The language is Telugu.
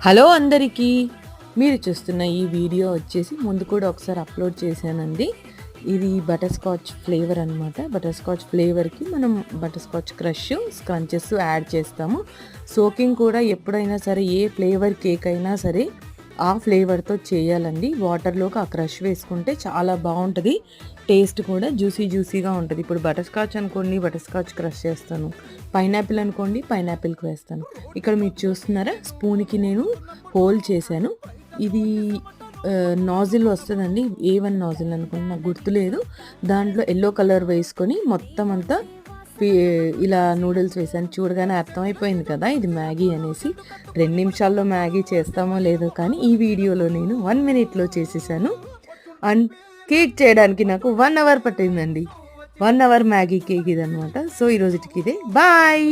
హలో అందరికీ, మీరు చూస్తున్న ఈ వీడియో వచ్చేసి ముందు కూడా ఒకసారి అప్లోడ్ చేశానండి. ఇది బటర్ స్కాచ్ ఫ్లేవర్ అనమాట. బటర్ స్కాచ్ ఫ్లేవర్కి మనం butter scotch crush scrunchies add చేస్తాము. సోకింగ్ కూడా ఎప్పుడైనా సరే ఏ ఫ్లేవర్ కేక్ అయినా సరే ఆ ఫ్లేవర్తో చేయాలండి. వాటర్లోకి ఆ క్రష్ వేసుకుంటే చాలా బాగుంటుంది. టేస్ట్ కూడా జ్యూసీగా ఉంటుంది. ఇప్పుడు బటర్ స్కాచ్ అనుకోండి, బటర్ స్కాచ్ క్రష్ చేస్తాను. పైనాపిల్ అనుకోండి, పైనాపిల్కి వేస్తాను. ఇక్కడ మీరు చూస్తున్నారా, స్పూన్కి నేను హోల్ చేశాను. ఇది నాజిల్ వస్తుందండి, A1 నాజిల్ అనుకోండి, నాకు గుర్తులేదు. దాంట్లో ఎల్లో కలర్ వేసుకొని మొత్తం అంతా ఇలా నూడిల్స్ వేసాను. చూడగానే అర్థమైపోయింది కదా ఇది మ్యాగీ అనేసి. 2 నిమిషాల్లో మ్యాగీ చేస్తామో లేదో కానీ ఈ వీడియోలో నేను 1 మినిట్లో చేసేసాను. అండ్ కేక్ చేయడానికి నాకు 1 అవర్ పట్టిందండి. 1 అవర్ మ్యాగీ కేక్ ఇదనమాట. సో ఈరోజుకి ఇదే బాయ్.